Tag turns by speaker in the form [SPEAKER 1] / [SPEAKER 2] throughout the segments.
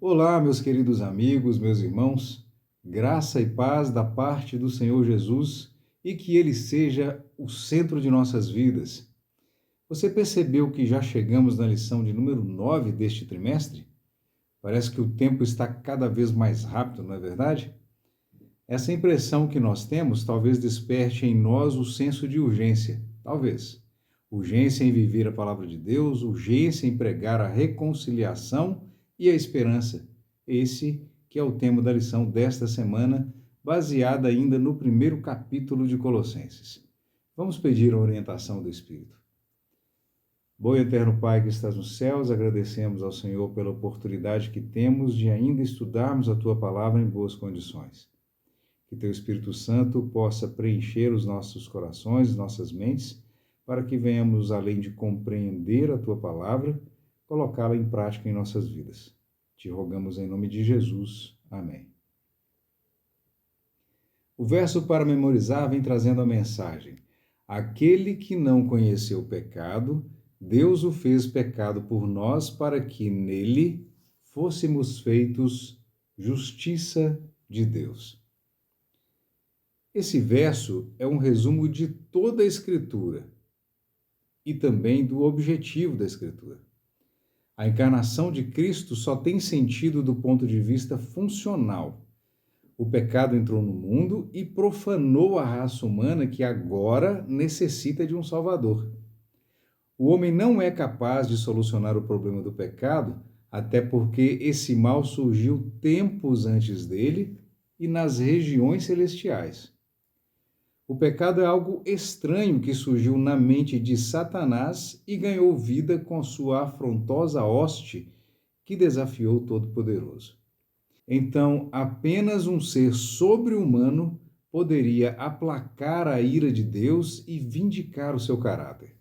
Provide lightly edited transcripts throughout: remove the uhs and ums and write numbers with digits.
[SPEAKER 1] Olá, meus queridos amigos, meus irmãos, graça e paz da parte do Senhor Jesus e que Ele seja o centro de nossas vidas. Você percebeu que já chegamos na lição de número 9 deste trimestre? Parece que o tempo está cada vez mais rápido, não é verdade? Essa impressão que nós temos talvez desperte em nós o senso de urgência, talvez. Urgência em viver a palavra de Deus, urgência em pregar a reconciliação e a esperança. Esse que é o tema da lição desta semana, baseada ainda no primeiro capítulo de Colossenses. Vamos pedir a orientação do Espírito. Bom e eterno Pai que estás nos céus, agradecemos ao Senhor pela oportunidade que temos de ainda estudarmos a Tua palavra em boas condições. Que Teu Espírito Santo possa preencher os nossos corações, nossas mentes, para que venhamos, além de compreender a Tua palavra, colocá-la em prática em nossas vidas. Te rogamos em nome de Jesus. Amém. O verso para memorizar vem trazendo a mensagem: aquele que não conheceu o pecado, Deus o fez pecado por nós para que nele fôssemos feitos justiça de Deus. Esse verso é um resumo de toda a Escritura e também do objetivo da Escritura. A encarnação de Cristo só tem sentido do ponto de vista funcional. O pecado entrou no mundo e profanou a raça humana que agora necessita de um Salvador. O homem não é capaz de solucionar o problema do pecado, até porque esse mal surgiu tempos antes dele e nas regiões celestiais. O pecado é algo estranho que surgiu na mente de Satanás e ganhou vida com sua afrontosa hoste que desafiou o Todo-Poderoso. Então, apenas um ser sobre-humano poderia aplacar a ira de Deus e vindicar o seu caráter.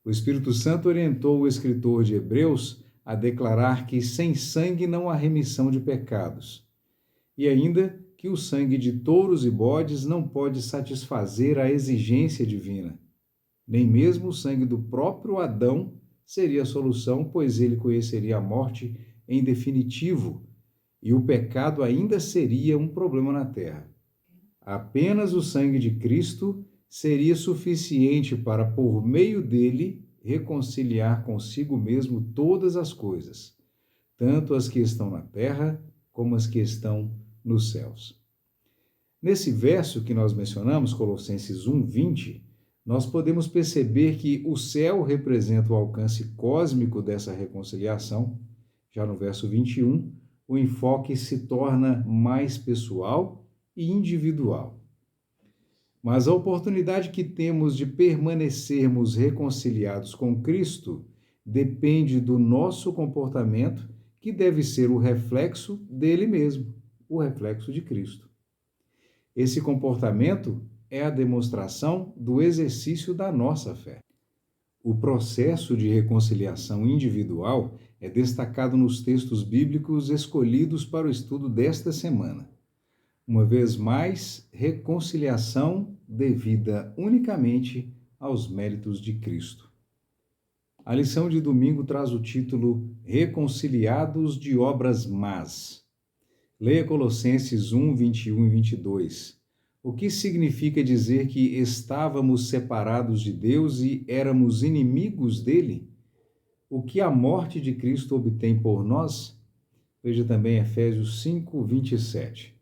[SPEAKER 1] O Espírito Santo orientou o escritor de Hebreus a declarar que sem sangue não há remissão de pecados, e ainda que o sangue de touros e bodes não pode satisfazer a exigência divina. Nem mesmo o sangue do próprio Adão seria a solução, pois ele conheceria a morte em definitivo, e o pecado ainda seria um problema na terra. Apenas o sangue de Cristo seria suficiente para, por meio dele, reconciliar consigo mesmo todas as coisas, tanto as que estão na terra como as que estão nos céus. Nesse verso que nós mencionamos, Colossenses 1:20, nós podemos perceber que o céu representa o alcance cósmico dessa reconciliação. Já no verso 21, o enfoque se torna mais pessoal e individual. Mas a oportunidade que temos de permanecermos reconciliados com Cristo depende do nosso comportamento, que deve ser o reflexo dele mesmo, o reflexo de Cristo. Esse comportamento é a demonstração do exercício da nossa fé. O processo de reconciliação individual é destacado nos textos bíblicos escolhidos para o estudo desta semana. Uma vez mais, reconciliação devida unicamente aos méritos de Cristo. A lição de domingo traz o título Reconciliados de Obras Más. Leia Colossenses 1, 21 e 22. O que significa dizer que estávamos separados de Deus e éramos inimigos dele? O que a morte de Cristo obtém por nós? Veja também Efésios 5, 27.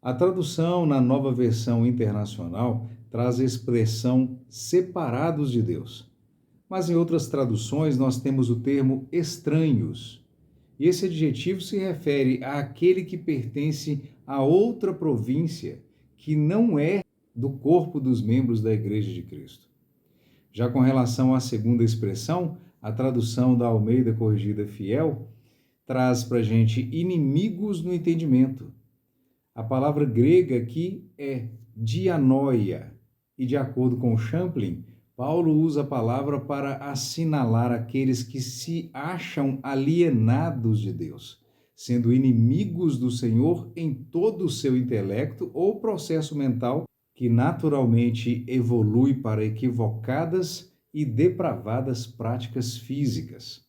[SPEAKER 1] A tradução na Nova Versão Internacional traz a expressão separados de Deus. Mas em outras traduções nós temos o termo estranhos. E esse adjetivo se refere àquele que pertence a outra província, que não é do corpo dos membros da Igreja de Cristo. Já com relação à segunda expressão, a tradução da Almeida Corrigida Fiel traz para a gente inimigos no entendimento. A palavra grega aqui é dianoia, e de acordo com Champlin, Paulo usa a palavra para assinalar aqueles que se acham alienados de Deus, sendo inimigos do Senhor em todo o seu intelecto ou processo mental que naturalmente evolui para equivocadas e depravadas práticas físicas.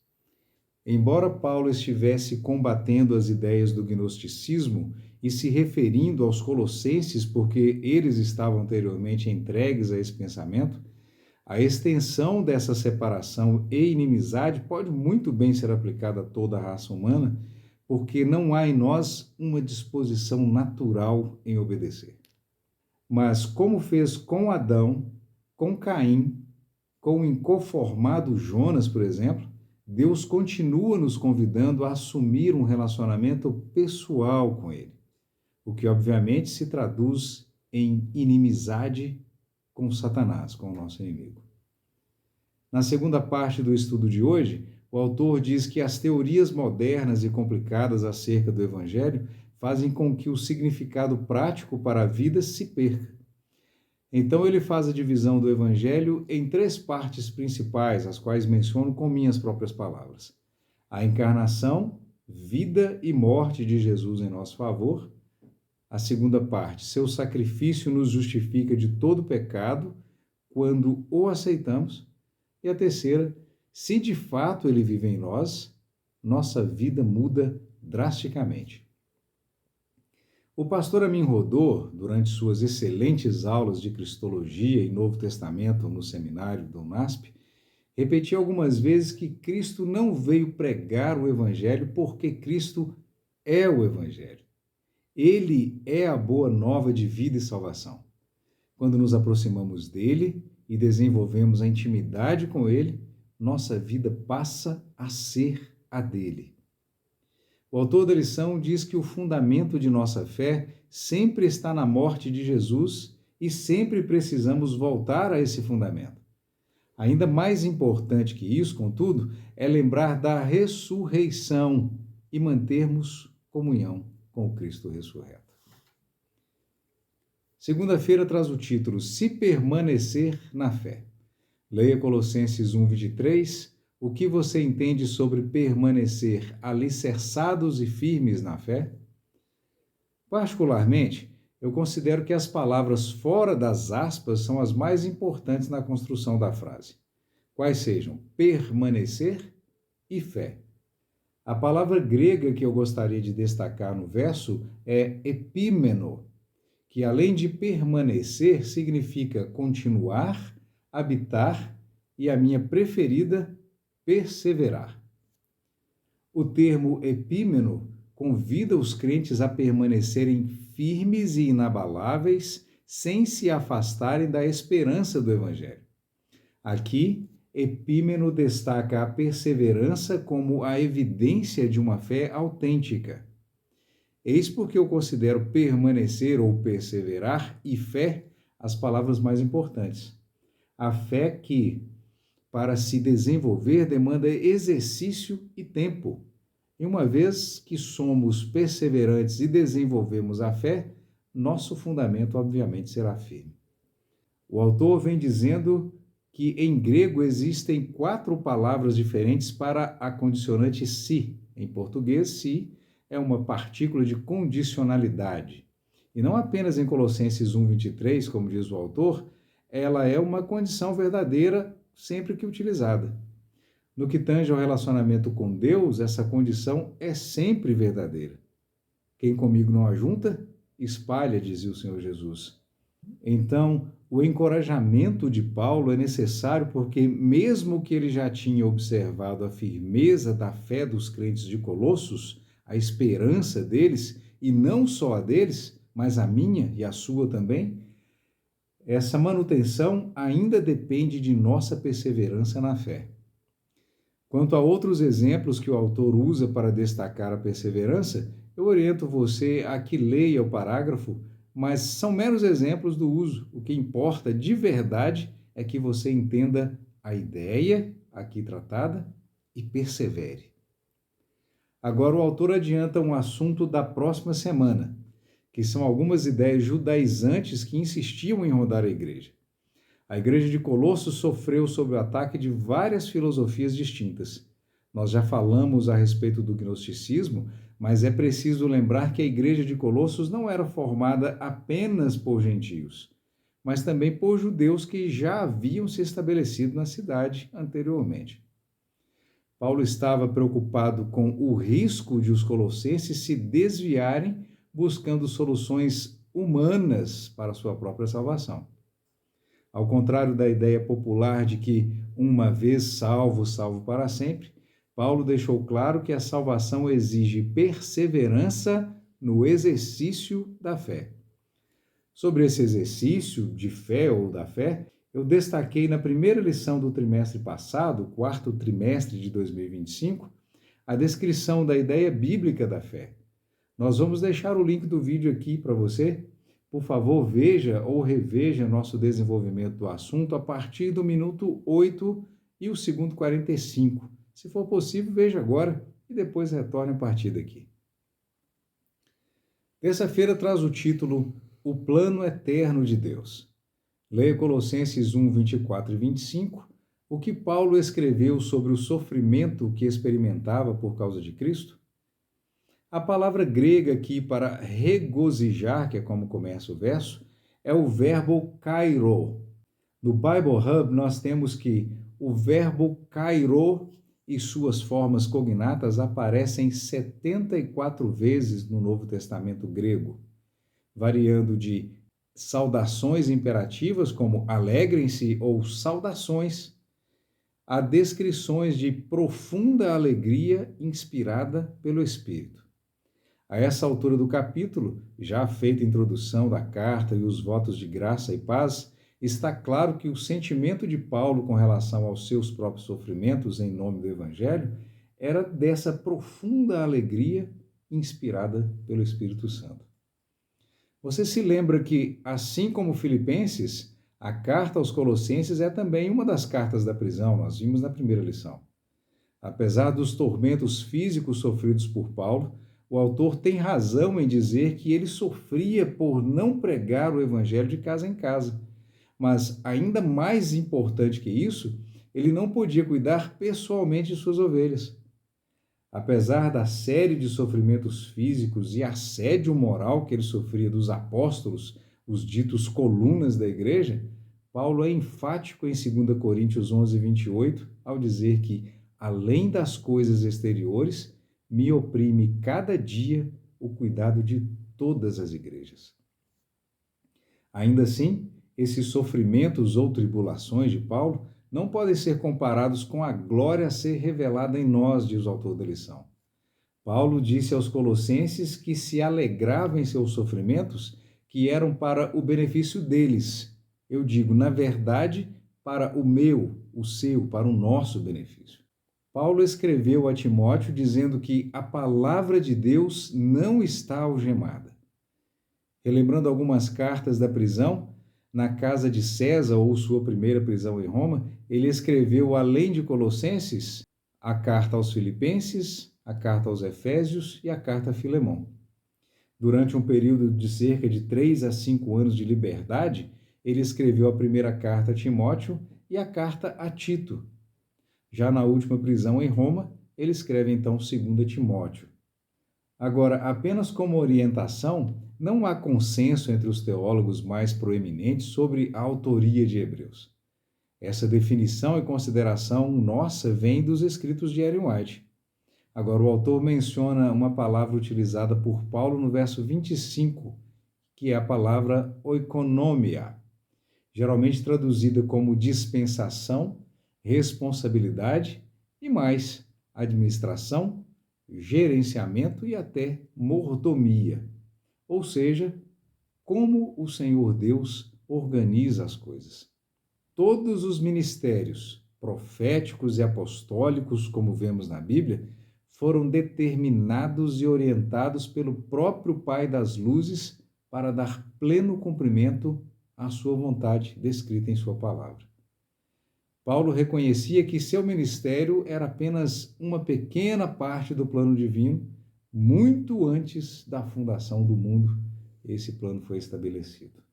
[SPEAKER 1] Embora Paulo estivesse combatendo as ideias do gnosticismo e se referindo aos colossenses porque eles estavam anteriormente entregues a esse pensamento, a extensão dessa separação e inimizade pode muito bem ser aplicada a toda a raça humana, porque não há em nós uma disposição natural em obedecer. Mas como fez com Adão, com Caim, com o inconformado Jonas, por exemplo, Deus continua nos convidando a assumir um relacionamento pessoal com Ele, o que obviamente se traduz em inimizade com Satanás, com o nosso inimigo. Na segunda parte do estudo de hoje, o autor diz que as teorias modernas e complicadas acerca do Evangelho fazem com que o significado prático para a vida se perca. Então ele faz a divisão do Evangelho em 3 partes principais, as quais menciono com minhas próprias palavras: a encarnação, vida e morte de Jesus em nosso favor. A segunda parte, seu sacrifício nos justifica de todo pecado quando o aceitamos. E a terceira, se de fato ele vive em nós, nossa vida muda drasticamente. O pastor Amin Rodor, durante suas excelentes aulas de Cristologia e Novo Testamento no seminário do UNASP, repetia algumas vezes que Cristo não veio pregar o Evangelho porque Cristo é o Evangelho. Ele é a boa nova de vida e salvação. Quando nos aproximamos dele e desenvolvemos a intimidade com ele, nossa vida passa a ser a dele. O autor da lição diz que o fundamento de nossa fé sempre está na morte de Jesus e sempre precisamos voltar a esse fundamento. Ainda mais importante que isso, contudo, é lembrar da ressurreição e mantermos comunhão com o Cristo ressurreto. Segunda-feira traz o título Se Permanecer na Fé. Leia Colossenses 1:23. O que você entende sobre permanecer alicerçados e firmes na fé? Particularmente, eu considero que as palavras fora das aspas são as mais importantes na construção da frase, quais sejam permanecer e fé. A palavra grega que eu gostaria de destacar no verso é epímeno, que além de permanecer, significa continuar, habitar e a minha preferida, perseverar. O termo epímeno convida os crentes a permanecerem firmes e inabaláveis, sem se afastarem da esperança do Evangelho. Aqui, Epímeno destaca a perseverança como a evidência de uma fé autêntica. Eis porque eu considero permanecer ou perseverar e fé as palavras mais importantes. A fé que, para se desenvolver, demanda exercício e tempo. E uma vez que somos perseverantes e desenvolvemos a fé, nosso fundamento, obviamente, será firme. O autor vem dizendo que em grego existem 4 palavras diferentes para a condicionante se. Em português, se é uma partícula de condicionalidade. E não apenas em Colossenses 1:23, como diz o autor, ela é uma condição verdadeira sempre que utilizada. No que tange ao relacionamento com Deus, essa condição é sempre verdadeira. Quem comigo não ajunta, espalha, dizia o Senhor Jesus. Então, o encorajamento de Paulo é necessário porque, mesmo que ele já tinha observado a firmeza da fé dos crentes de Colossos, a esperança deles, e não só a deles, mas a minha e a sua também, essa manutenção ainda depende de nossa perseverança na fé. Quanto a outros exemplos que o autor usa para destacar a perseverança, eu oriento você a que leia o parágrafo, mas são meros exemplos do uso. O que importa de verdade é que você entenda a ideia aqui tratada e persevere. Agora o autor adianta um assunto da próxima semana, que são algumas ideias judaizantes que insistiam em rodar a igreja. A igreja de Colossos sofreu sob o ataque de várias filosofias distintas. Nós já falamos a respeito do gnosticismo, mas é preciso lembrar que a igreja de Colossos não era formada apenas por gentios, mas também por judeus que já haviam se estabelecido na cidade anteriormente. Paulo estava preocupado com o risco de os colossenses se desviarem buscando soluções humanas para sua própria salvação. Ao contrário da ideia popular de que uma vez salvo, salvo para sempre, Paulo deixou claro que a salvação exige perseverança no exercício da fé. Sobre esse exercício de fé ou da fé, eu destaquei na primeira lição do trimestre passado, quarto trimestre de 2025, a descrição da ideia bíblica da fé. Nós vamos deixar o link do vídeo aqui para você. Por favor, veja ou reveja nosso desenvolvimento do assunto a partir do minuto 8 e o segundo 45. Se for possível, veja agora e depois retorne a partir daqui. Terça-feira traz o título O Plano Eterno de Deus. Leia Colossenses 1, 24 e 25, o que Paulo escreveu sobre o sofrimento que experimentava por causa de Cristo. A palavra grega aqui para regozijar, que é como começa o verso, é o verbo kairo. No Bible Hub, nós temos que o verbo kairo e suas formas cognatas aparecem 74 vezes no Novo Testamento grego, variando de saudações imperativas, como alegrem-se ou saudações, a descrições de profunda alegria inspirada pelo Espírito. A essa altura do capítulo, já feita a introdução da carta e os votos de graça e paz, está claro que o sentimento de Paulo com relação aos seus próprios sofrimentos em nome do Evangelho era dessa profunda alegria inspirada pelo Espírito Santo. Você se lembra que, assim como Filipenses, a carta aos Colossenses é também uma das cartas da prisão, nós vimos na primeira lição. Apesar dos tormentos físicos sofridos por Paulo, o autor tem razão em dizer que ele sofria por não pregar o Evangelho de casa em casa. Mas, ainda mais importante que isso, ele não podia cuidar pessoalmente de suas ovelhas. Apesar da série de sofrimentos físicos e assédio moral que ele sofria dos apóstolos, os ditos colunas da igreja, Paulo é enfático em 2 Coríntios 11, 28, ao dizer que, além das coisas exteriores, me oprime cada dia o cuidado de todas as igrejas. Ainda assim, esses sofrimentos ou tribulações de Paulo não podem ser comparados com a glória a ser revelada em nós, diz o autor da lição. Paulo disse aos colossenses que se alegrava em seus sofrimentos, que eram para o benefício deles. Eu digo, na verdade, para o meu, o seu, para o nosso benefício. Paulo escreveu a Timóteo dizendo que a palavra de Deus não está algemada. Relembrando algumas cartas da prisão, na casa de César, ou sua primeira prisão em Roma, ele escreveu, além de Colossenses, a carta aos Filipenses, a carta aos Efésios e a carta a Filemão. Durante um período de cerca de 3 a 5 anos de liberdade, ele escreveu a primeira carta a Timóteo e a carta a Tito. Já na última prisão em Roma, ele escreve então 2 Timóteo. Agora, apenas como orientação, não há consenso entre os teólogos mais proeminentes sobre a autoria de Hebreus. Essa definição e consideração nossa vem dos escritos de Ellen White. Agora, o autor menciona uma palavra utilizada por Paulo no verso 25, que é a palavra oikonomia, geralmente traduzida como dispensação, responsabilidade e mais, administração, gerenciamento e até mordomia. Ou seja, como o Senhor Deus organiza as coisas. Todos os ministérios proféticos e apostólicos, como vemos na Bíblia, foram determinados e orientados pelo próprio Pai das Luzes para dar pleno cumprimento à sua vontade descrita em sua palavra. Paulo reconhecia que seu ministério era apenas uma pequena parte do plano divino, muito antes da fundação do mundo, esse plano foi estabelecido.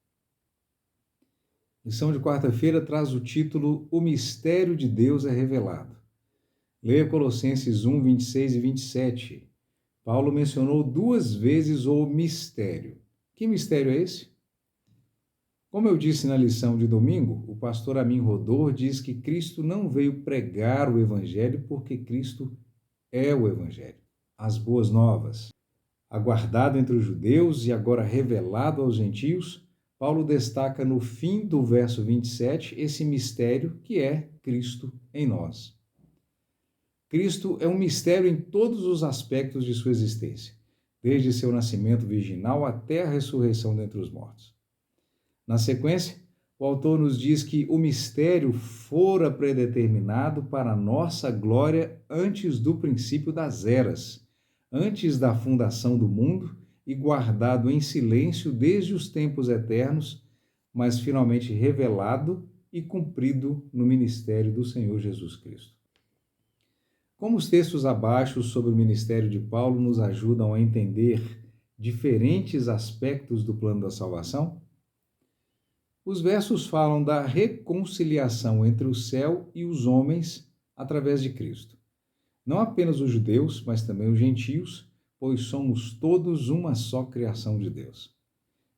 [SPEAKER 1] Lição de quarta-feira traz o título O Mistério de Deus é Revelado. Leia Colossenses 1, 26 e 27. Paulo mencionou 2 vezes o mistério. Que mistério é esse? Como eu disse na lição de domingo, o pastor Amin Rodor diz que Cristo não veio pregar o Evangelho porque Cristo é o Evangelho, as boas novas. Aguardado entre os judeus e agora revelado aos gentios, Paulo destaca no fim do verso 27 esse mistério que é Cristo em nós. Cristo é um mistério em todos os aspectos de sua existência, desde seu nascimento virginal até a ressurreição dentre os mortos. Na sequência, o autor nos diz que o mistério fora predeterminado para a nossa glória antes do princípio das eras, antes da fundação do mundo e guardado em silêncio desde os tempos eternos, mas finalmente revelado e cumprido no ministério do Senhor Jesus Cristo. Como os textos abaixo sobre o ministério de Paulo nos ajudam a entender diferentes aspectos do plano da salvação? Os versos falam da reconciliação entre o céu e os homens através de Cristo. Não apenas os judeus, mas também os gentios, pois somos todos uma só criação de Deus.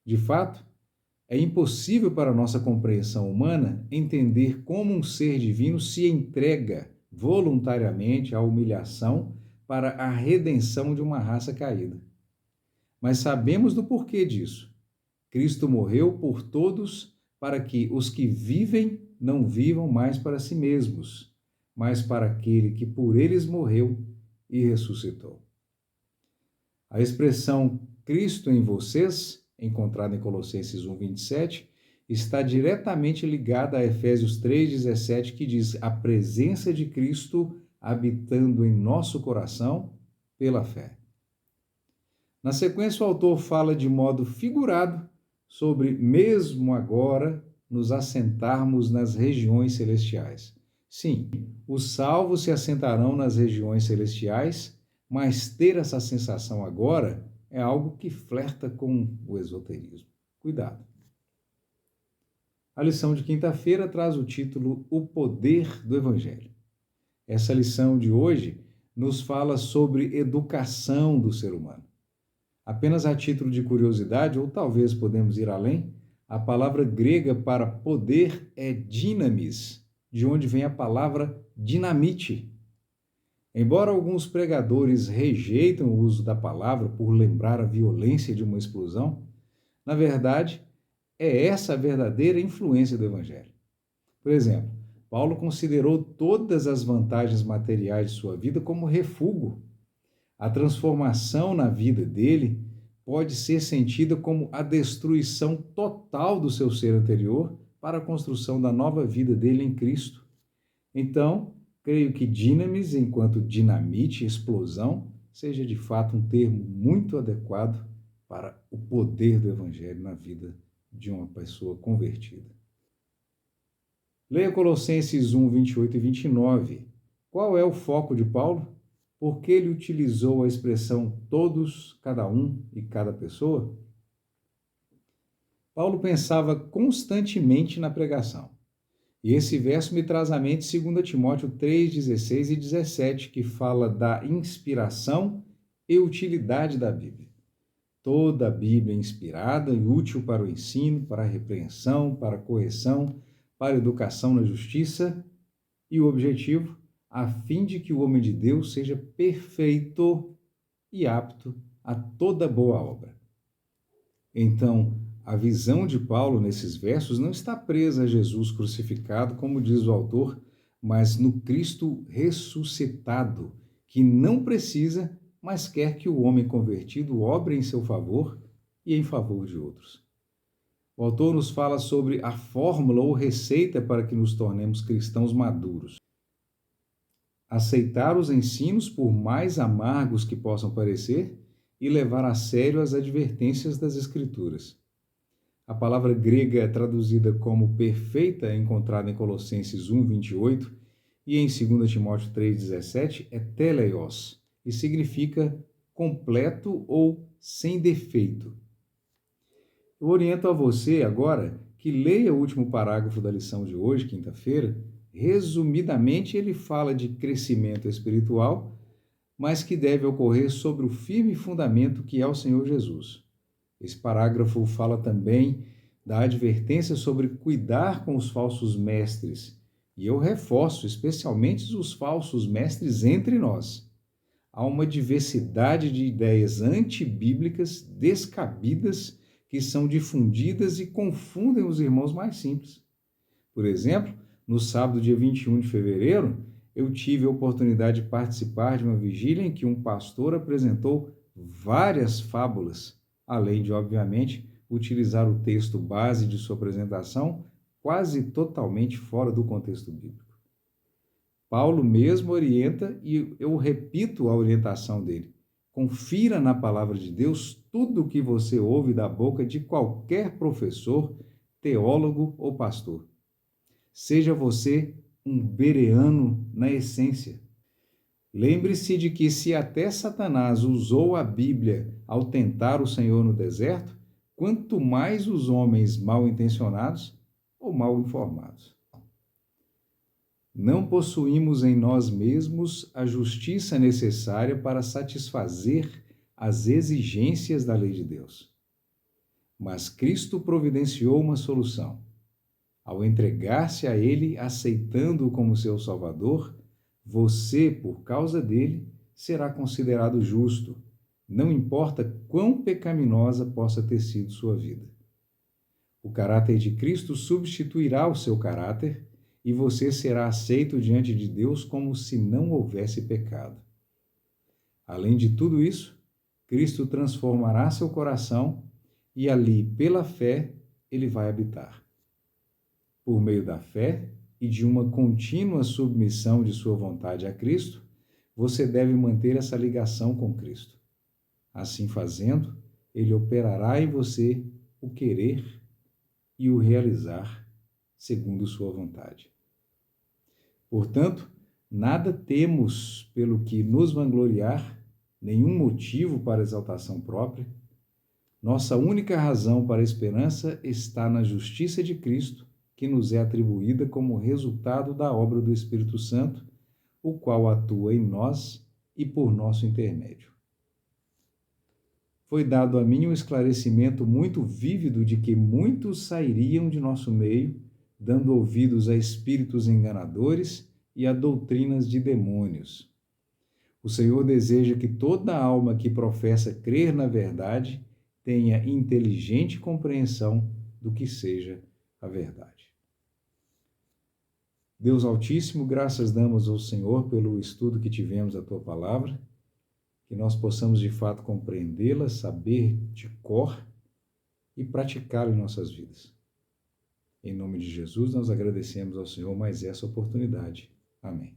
[SPEAKER 1] De fato, é impossível para a nossa compreensão humana entender como um ser divino se entrega voluntariamente à humilhação para a redenção de uma raça caída. Mas sabemos do porquê disso. Cristo morreu por todos para que os que vivem não vivam mais para si mesmos, mas para aquele que por eles morreu e ressuscitou. A expressão Cristo em vocês, encontrada em Colossenses 1:27, está diretamente ligada a Efésios 3:17, que diz: a presença de Cristo habitando em nosso coração pela fé. Na sequência, o autor fala de modo figurado sobre mesmo agora nos assentarmos nas regiões celestiais. Sim, os salvos se assentarão nas regiões celestiais, mas ter essa sensação agora é algo que flerta com o esoterismo. Cuidado. A lição de quinta-feira traz o título O Poder do Evangelho. Essa lição de hoje nos fala sobre educação do ser humano. Apenas a título de curiosidade, ou talvez podemos ir além, a palavra grega para poder é dynamis, de onde vem a palavra dinamite. Embora alguns pregadores rejeitem o uso da palavra por lembrar a violência de uma explosão, na verdade, é essa a verdadeira influência do Evangelho. Por exemplo, Paulo considerou todas as vantagens materiais de sua vida como refúgio. A transformação na vida dele pode ser sentida como a destruição total do seu ser anterior para a construção da nova vida dele em Cristo. Então, creio que dynamis, enquanto dinamite, explosão, seja de fato um termo muito adequado para o poder do Evangelho na vida de uma pessoa convertida. Leia Colossenses 1, 28 e 29. Qual é o foco de Paulo? Por que ele utilizou a expressão todos, cada um e cada pessoa? Paulo pensava constantemente na pregação. E esse verso me traz à mente 2 Timóteo 3, 16 e 17, que fala da inspiração e utilidade da Bíblia. Toda a Bíblia é inspirada e útil para o ensino, para a repreensão, para a correção, para a educação na justiça, e o objetivo, a fim de que o homem de Deus seja perfeito e apto a toda boa obra. Então, a visão de Paulo nesses versos não está presa a Jesus crucificado, como diz o autor, mas no Cristo ressuscitado, que não precisa, mas quer que o homem convertido obre em seu favor e em favor de outros. O autor nos fala sobre a fórmula ou receita para que nos tornemos cristãos maduros. Aceitar os ensinos, por mais amargos que possam parecer, e levar a sério as advertências das Escrituras. A palavra grega traduzida como perfeita é encontrada em Colossenses 1, 28 e em 2 Timóteo 3, 17 é teleios e significa completo ou sem defeito. Eu oriento a você agora que leia o último parágrafo da lição de hoje, quinta-feira. Resumidamente, ele fala de crescimento espiritual, mas que deve ocorrer sobre o firme fundamento que é o Senhor Jesus. Esse parágrafo fala também da advertência sobre cuidar com os falsos mestres. E eu reforço, especialmente os falsos mestres entre nós. Há uma diversidade de ideias antibíblicas, descabidas, que são difundidas e confundem os irmãos mais simples. Por exemplo, no sábado, dia 21 de fevereiro, eu tive a oportunidade de participar de uma vigília em que um pastor apresentou várias fábulas, além de, obviamente, utilizar o texto base de sua apresentação quase totalmente fora do contexto bíblico. Paulo mesmo orienta, e eu repito a orientação dele: confira na palavra de Deus tudo o que você ouve da boca de qualquer professor, teólogo ou pastor. Seja você um bereano na essência. Lembre-se de que se até Satanás usou a Bíblia ao tentar o Senhor no deserto, quanto mais os homens mal intencionados ou mal informados. Não possuímos em nós mesmos a justiça necessária para satisfazer as exigências da lei de Deus. Mas Cristo providenciou uma solução. Ao entregar-se a Ele, aceitando-o como seu Salvador, você, por causa dele, será considerado justo, não importa quão pecaminosa possa ter sido sua vida. O caráter de Cristo substituirá o seu caráter e você será aceito diante de Deus como se não houvesse pecado. Além de tudo isso, Cristo transformará seu coração e ali, pela fé, ele vai habitar. Por meio da fé e de uma contínua submissão de sua vontade a Cristo, você deve manter essa ligação com Cristo. Assim fazendo, ele operará em você o querer e o realizar segundo sua vontade. Portanto, nada temos pelo que nos vangloriar, nenhum motivo para exaltação própria. Nossa única razão para a esperança está na justiça de Cristo, que nos é atribuída como resultado da obra do Espírito Santo, o qual atua em nós e por nosso intermédio. Foi dado a mim um esclarecimento muito vívido de que muitos sairiam de nosso meio, dando ouvidos a espíritos enganadores e a doutrinas de demônios. O Senhor deseja que toda alma que professa crer na verdade tenha inteligente compreensão do que seja a verdade. Deus Altíssimo, graças damos ao Senhor pelo estudo que tivemos da Tua Palavra, que nós possamos de fato compreendê-la, saber de cor e praticá-la em nossas vidas. Em nome de Jesus, nós agradecemos ao Senhor mais essa oportunidade. Amém.